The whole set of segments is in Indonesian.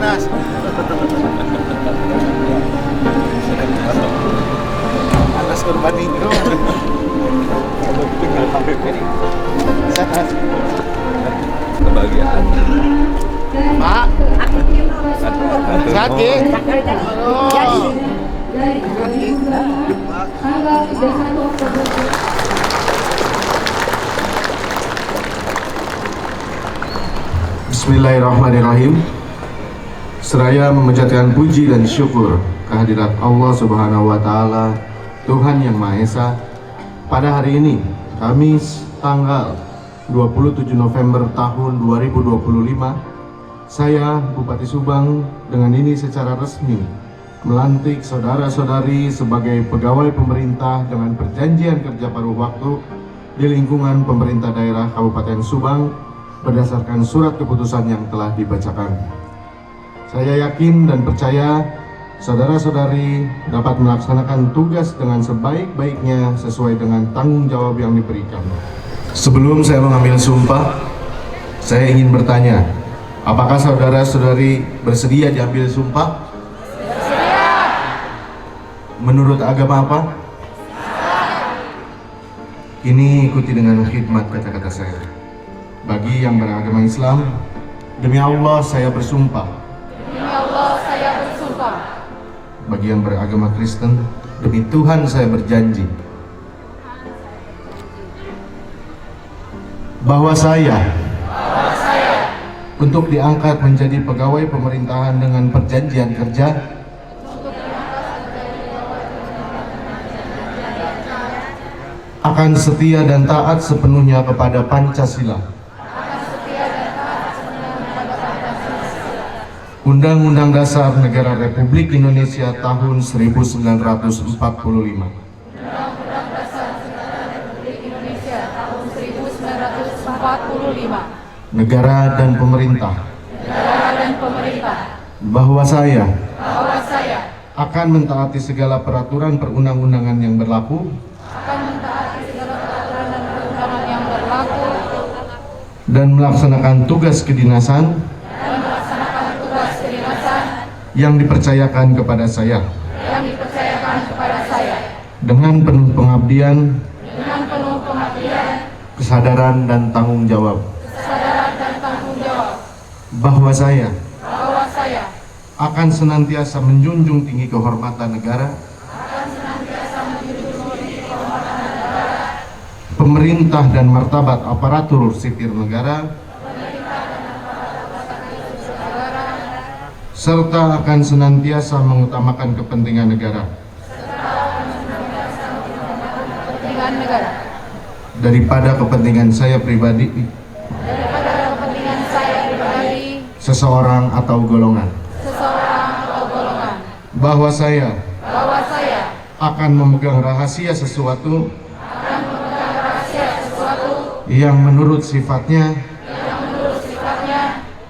panas. Panas korban itu. Kebahagiaan. Pak, sakit. Bismillahirrahmanirrahim. Seraya memanjatkan puji dan syukur kehadirat Allah Subhanahu wa taala, Tuhan yang Maha Esa. Pada hari ini, Kamis tanggal 27 November tahun 2025, saya Bupati Subang dengan ini secara resmi melantik saudara-saudari sebagai pegawai pemerintah dengan perjanjian kerja paruh waktu di lingkungan pemerintah daerah Kabupaten Subang berdasarkan surat keputusan yang telah dibacakan. Saya yakin dan percaya saudara-saudari dapat melaksanakan tugas dengan sebaik-baiknya sesuai dengan tanggung jawab yang diberikan. Sebelum saya mengambil sumpah, saya ingin bertanya, apakah saudara-saudari bersedia diambil sumpah? Bersedia. Menurut agama apa? Ini ikuti dengan khidmat kata-kata saya. Bagi yang beragama Islam, demi Allah saya bersumpah. Demi Allah saya bersumpah. Bagi yang beragama Kristen, demi Tuhan saya berjanji bahwa saya untuk diangkat menjadi pegawai pemerintahan dengan perjanjian kerja akan setia dan taat sepenuhnya kepada Pancasila, Undang-Undang Dasar Negara Republik Indonesia tahun 1945, Undang-Undang Dasar Negara Republik Indonesia tahun 1945, negara dan pemerintah, bahwa saya akan mentaati segala peraturan perundang-undangan yang berlaku dan melaksanakan tugas kedinasan yang dipercayakan kepada saya dengan penuh pengabdian, kesadaran dan tanggung jawab, bahwa saya akan senantiasa menjunjung tinggi kehormatan negara, pemerintah dan martabat aparatur sipil negara, serta akan senantiasa mengutamakan kepentingan negara daripada kepentingan saya pribadi, seseorang atau golongan, bahwa saya akan memegang rahasia sesuatu yang menurut sifatnya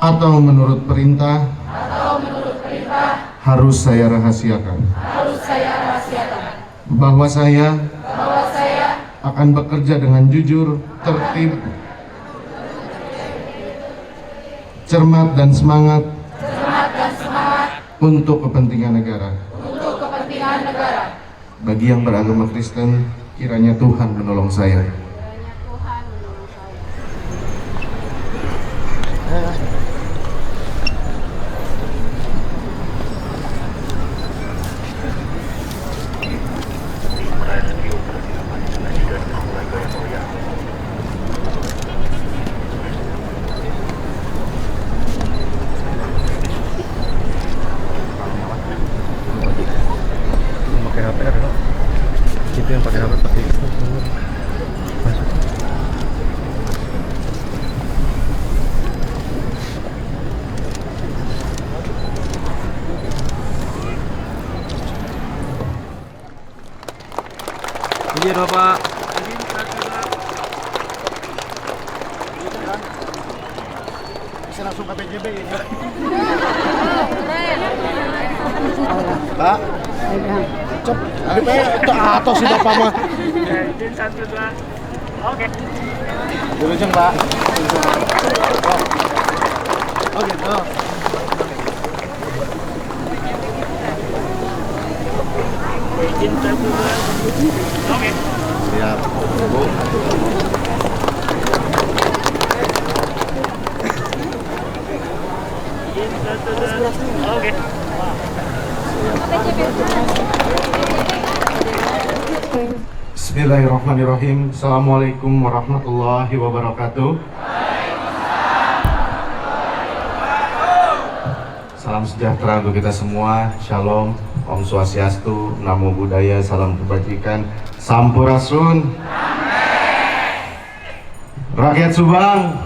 atau menurut perintah harus saya rahasiakan. Bahwa saya akan bekerja dengan jujur, tertib, cermat dan semangat untuk kepentingan negara. Bagi yang beragama Kristen, kiranya Tuhan menolong saya. Itu yang pakai HP pakai itu masuk. Izin Bapak. Bisa langsung ke PJB ini. Pak, cep, itu atos si Bapak mah. Izin 1, 2. Oke. Dulu jeng Pak. Oh gitu. Oke. Bismillahirrahmanirrahim. Assalamualaikum warahmatullahi wabarakatuh. Salam sejahtera untuk kita semua. Shalom, Om Swastiastu, Namo Buddhaya, salam kebajikan, Sampurasun. Rakyat Subang,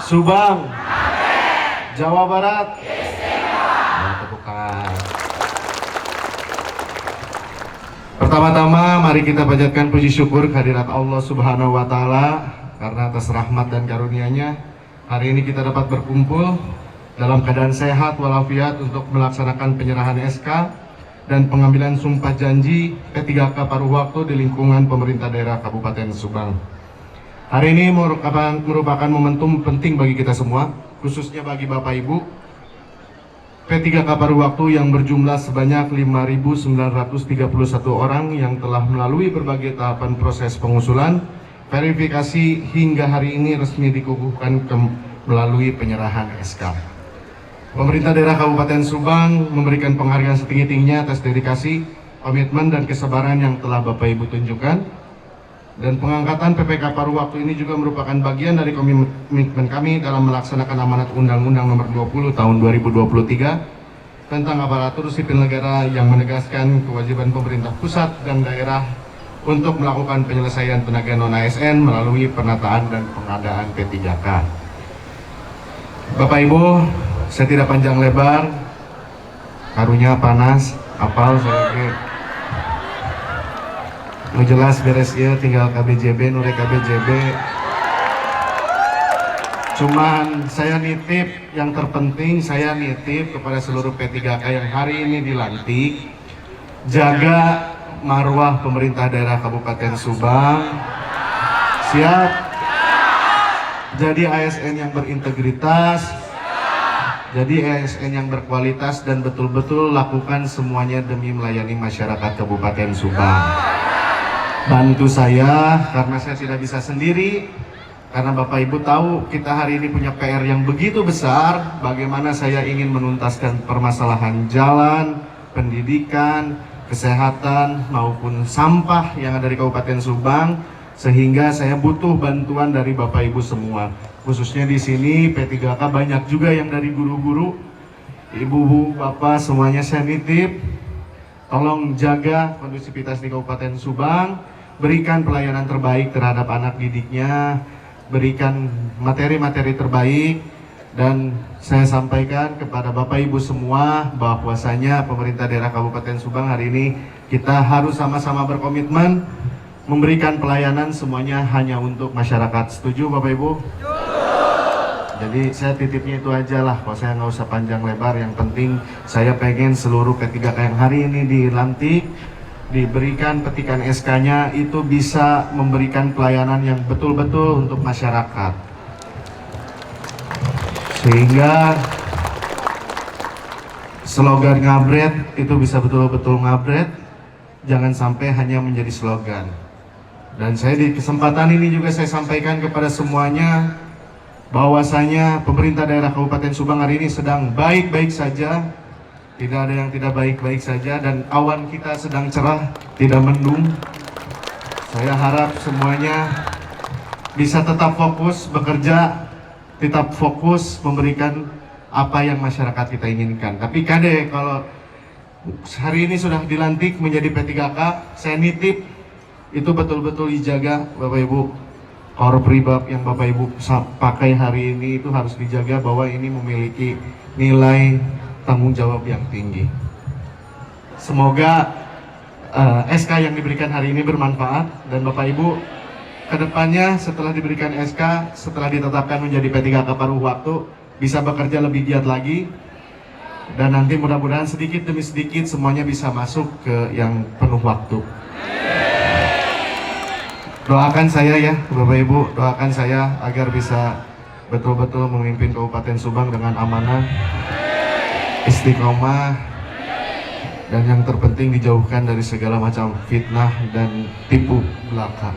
Subang, Jawa Barat. Tepukan. Pertama-tama mari kita panjatkan puji syukur kehadirat Allah Subhanahu wa Ta'ala, karena atas rahmat dan karunia-Nya hari ini kita dapat berkumpul dalam keadaan sehat walafiat untuk melaksanakan penyerahan SK dan pengambilan sumpah janji P3K paruh waktu di lingkungan pemerintah daerah Kabupaten Subang. Hari ini merupakan momentum penting bagi kita semua, khususnya bagi Bapak Ibu. P3K paruh waktu yang berjumlah sebanyak 5.931 orang yang telah melalui berbagai tahapan proses pengusulan, verifikasi hingga hari ini resmi dikukuhkan melalui penyerahan SK. Pemerintah daerah Kabupaten Subang memberikan penghargaan setinggi-tingginya atas dedikasi, komitmen, dan kesabaran yang telah Bapak Ibu tunjukkan. Dan pengangkatan PPK paruh waktu ini juga merupakan bagian dari komitmen kami dalam melaksanakan amanat Undang-Undang Nomor 20 Tahun 2023 tentang aparatur sipil negara yang menegaskan kewajiban pemerintah pusat dan daerah untuk melakukan penyelesaian tenaga non-ASN melalui penataan dan pengadaan P3K. Bapak Ibu, saya tidak panjang lebar, karunya panas, apal saya jelas beres ya, tinggal KBJB, nure KBJB. Cuman saya nitip, yang terpenting saya nitip kepada seluruh P3K yang hari ini dilantik, jaga marwah pemerintah daerah Kabupaten Subang. Siap? Jadi ASN yang berintegritas, jadi ASN yang berkualitas, dan betul-betul lakukan semuanya demi melayani masyarakat Kabupaten Subang. Bantu saya, karena saya tidak bisa sendiri, karena Bapak Ibu tahu kita hari ini punya PR yang begitu besar. Bagaimana saya ingin menuntaskan permasalahan jalan, pendidikan, kesehatan, maupun sampah yang ada di Kabupaten Subang, sehingga saya butuh bantuan dari Bapak Ibu semua. Khususnya di sini P3K banyak juga yang dari guru-guru, ibu-ibu, bapak, semuanya saya nitip. Tolong jaga kondusivitas di Kabupaten Subang, berikan pelayanan terbaik terhadap anak didiknya, berikan materi-materi terbaik. Dan saya sampaikan kepada Bapak Ibu semua bahwasanya pemerintah daerah Kabupaten Subang hari ini kita harus sama-sama berkomitmen memberikan pelayanan semuanya hanya untuk masyarakat. Setuju Bapak Ibu? Jadi saya titipnya itu aja lah, kalau saya nggak usah panjang lebar. Yang penting saya pengen seluruh P3K yang hari ini dilantik, diberikan petikan SK-nya, itu bisa memberikan pelayanan yang betul-betul untuk masyarakat. Sehingga slogan ngabret itu bisa betul-betul ngabret, jangan sampai hanya menjadi slogan. Dan saya di kesempatan ini juga saya sampaikan kepada semuanya, bahwasanya pemerintah daerah Kabupaten Subang hari ini sedang baik-baik saja, tidak ada yang tidak baik-baik saja, dan awan kita sedang cerah, tidak mendung. Saya harap semuanya bisa tetap fokus bekerja, tetap fokus memberikan apa yang masyarakat kita inginkan. Tapi kade kalau hari ini sudah dilantik menjadi P3K, saya nitip itu betul-betul dijaga Bapak Ibu. Korpribab yang Bapak Ibu pakai hari ini itu harus dijaga, bahwa ini memiliki nilai tanggung jawab yang tinggi. Semoga SK yang diberikan hari ini bermanfaat, dan Bapak Ibu kedepannya setelah diberikan SK, setelah ditetapkan menjadi P3K paruh waktu, bisa bekerja lebih giat lagi, dan nanti mudah-mudahan sedikit demi sedikit semuanya bisa masuk ke yang penuh waktu. Doakan saya ya Bapak Ibu, doakan saya agar bisa betul-betul memimpin Kabupaten Subang dengan amanah, istiqomah, dan yang terpenting dijauhkan dari segala macam fitnah dan tipu belaka.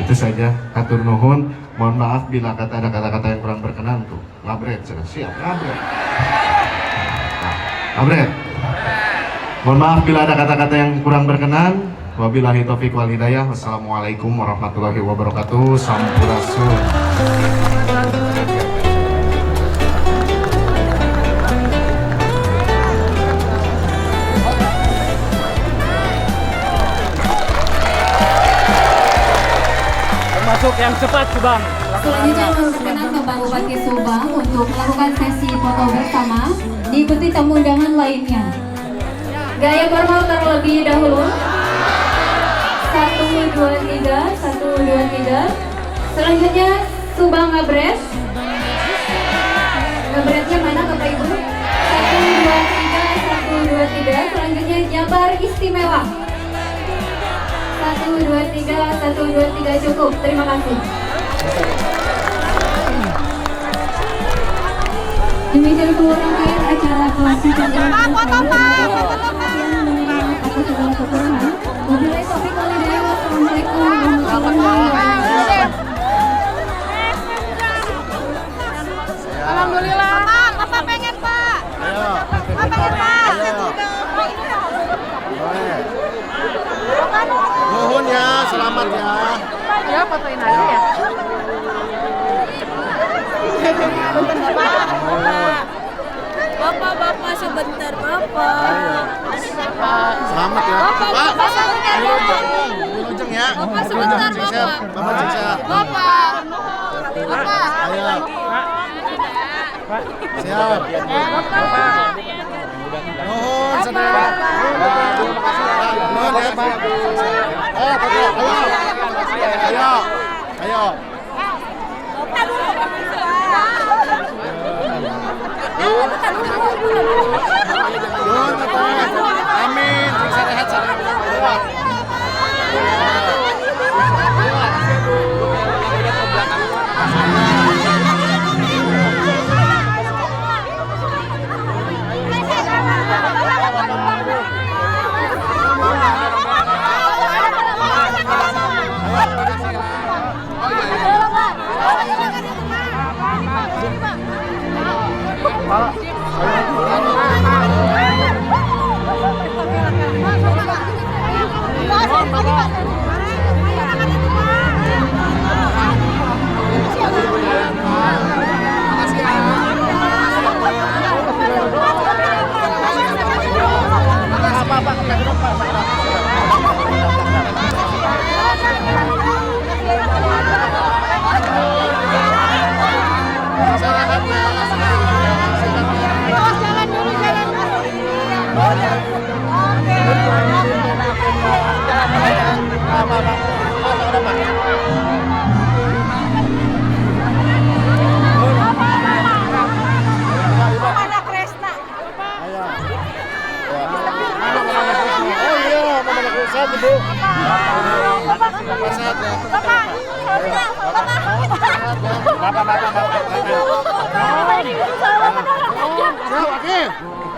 Itu saja, hatur nuhun. Mohon maaf bila ada kata-kata yang kurang berkenan tuh. Ngabret, siap, ngabret. Nah, ngabret. Mohon maaf bila ada kata-kata yang kurang berkenan. Wabillahi taufiq wal hidayah. Wassalamualaikum warahmatullahi wabarakatuh. Sampurasun. Masuk yang cepat, Subang. Selanjutnya memperkenalkan Bapak Bupati Subang untuk melakukan sesi foto bersama, diikuti tamu undangan lainnya. Gaya formal terlebih dahulu. 1, 2, 3, 1, 2, 3. Selanjutnya Subang ngabret. Ngabretnya mana Bapak Ibu? 1, 2, 3, 1, 2, 3. Selanjutnya Jabar istimewa. 1, 2, 3, 1, 2, 3 cukup. Terima kasih. Demikian pula rangkaian acara pelantikan atas segala kekurangan. Wabillahi taufiq wal hidayah. Wassalamualaikum warahmatullahi wabarakatuh. Alhamdulillah. Bapak pengen, Pak. Ayo. Bapak pengen, Pak. Nuhun ya, selamat ya. Ya, fotoin aja ya. Bapak sebentar, Bapak. Selamat ya. Bapak sebentar, Bapak. Wilujeng ya. Bapak sebentar, Bapak. Bapak sehat. Bapak. Ayo. Siap. Nuhun saudara. Nuhun ya Pak. Ayo. Ayo. Nuhun Pak. Amin. Sehat sehat.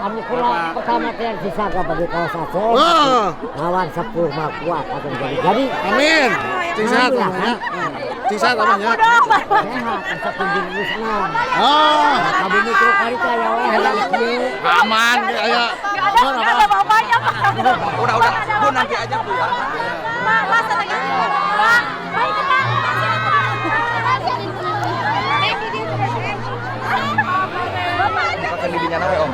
Kami kurang pertama yang sisa bagi kaos Aceh. Lawan 10 mal kuat akan jadi. Amin. Sehat namanya. Sehat namanya. Sehat bisa kunjung di sana. Oh, Kami ini terus kali ya aman kayak Ada bapaknya, Pak. Udah, Bu nanti aja Bu ya. Masa lagi. Baik, Pak. Pakai bibinya nawe Om.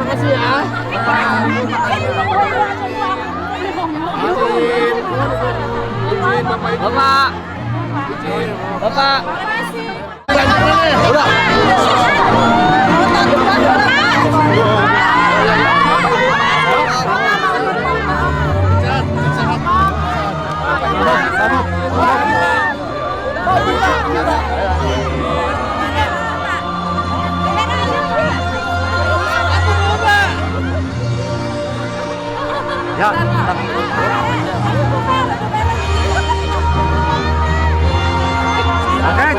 makasih ya. Bapak. Ya. Oke.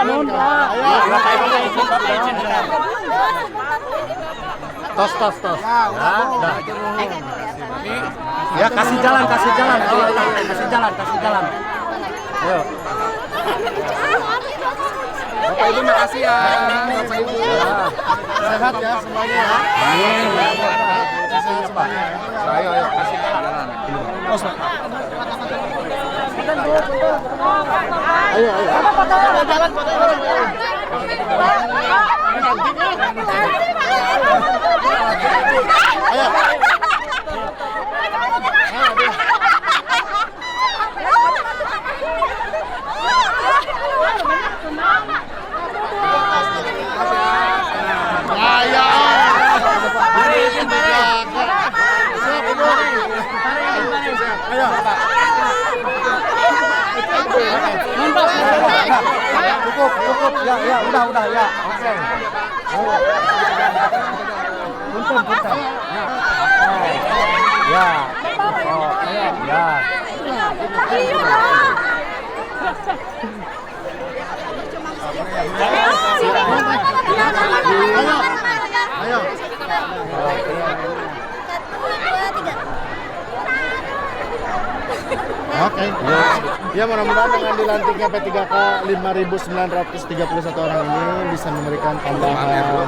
nun Pak. Bapak izin. Tos. Ya, dah. Ya, kasih jalan. Kasih jalan. Ayo. Bapak Ibu makasih ya. Bapak Ibu. Sehat ya semuanya. Amin. Sehat semuanya. Ayo kasih jalan. Ayo. Jalan. Cukup. Ya, udah ya. Oke. Punten. Ya. Ya. Ayo. Oke. Ya, mudah-mudahan dengan dilantiknya P3K 5.931 orang ini bisa memberikan tambahan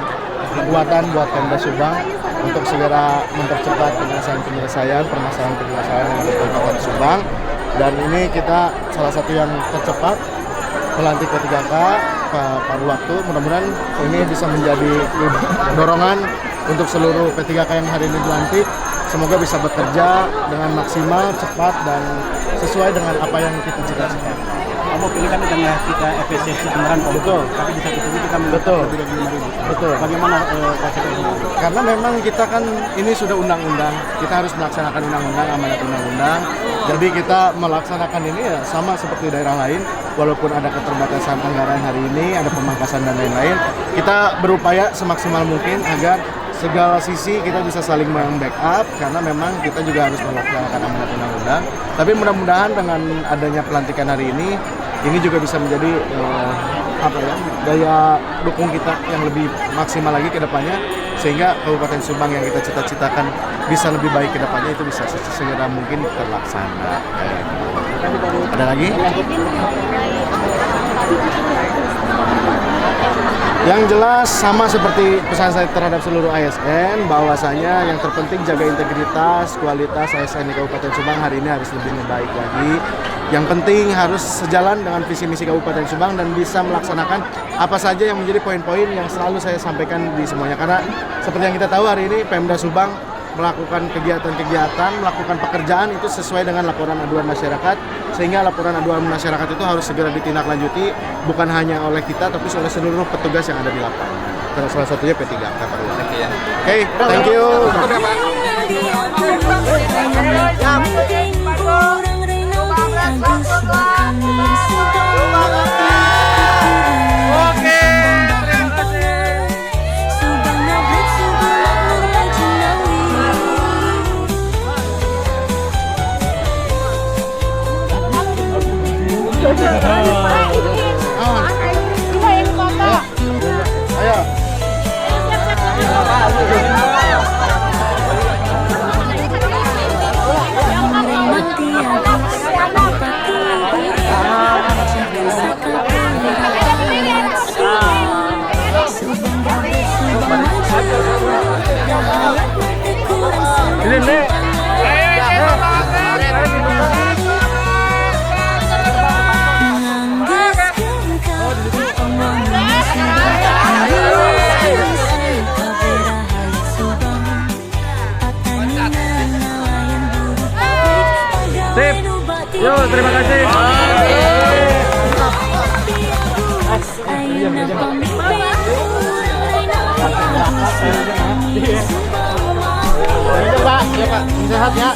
kekuatan buat Pemda Subang untuk segera mempercepat penyelesaian permasalahan yang ada di Kabupaten Subang. Dan ini kita salah satu yang tercepat melantik P3K paruh waktu. Mudah-mudahan ini bisa menjadi dorongan untuk seluruh P3K yang hari ini dilantik. Semoga bisa bekerja dengan maksimal, cepat, dan sesuai dengan apa yang kita cita-citakan. Kamu pilih kami karena kita efisiensi anggaran. Betul. Tapi di satu sisi kita Betul. lebih dari 5.000. Betul. Bagaimana konsekuensinya? Karena memang kita kan ini sudah undang-undang, kita harus melaksanakan undang-undang, amanat undang-undang. Jadi kita melaksanakan ini ya sama seperti daerah lain, walaupun ada keterbatasan anggaran hari ini, ada pemangkasan dan lain-lain. Kita berupaya semaksimal mungkin agar segala sisi kita bisa saling membackup, karena memang kita juga harus melaksanakan amanat undang-undang. Tapi mudah-mudahan dengan adanya pelantikan hari ini juga bisa menjadi daya dukung kita yang lebih maksimal lagi ke depannya, sehingga Kabupaten Subang yang kita cita-citakan bisa lebih baik ke depannya itu bisa segera mungkin terlaksana. Ada lagi? Yang jelas sama seperti pesan saya terhadap seluruh ASN, bahwasanya yang terpenting jaga integritas, kualitas ASN di Kabupaten Subang hari ini harus lebih baik lagi. Yang penting harus sejalan dengan visi misi Kabupaten Subang dan bisa melaksanakan apa saja yang menjadi poin-poin yang selalu saya sampaikan di semuanya. Karena seperti yang kita tahu hari ini Pemda Subang melakukan kegiatan-kegiatan, melakukan pekerjaan itu sesuai dengan laporan aduan masyarakat, sehingga laporan aduan masyarakat itu harus segera ditindaklanjuti bukan hanya oleh kita tapi oleh seluruh petugas yang ada di lapangan. Terus salah satunya P3K. Oke, thank you. Sip. Yo, terima kasih. Pak, ya Pak, sehat ya.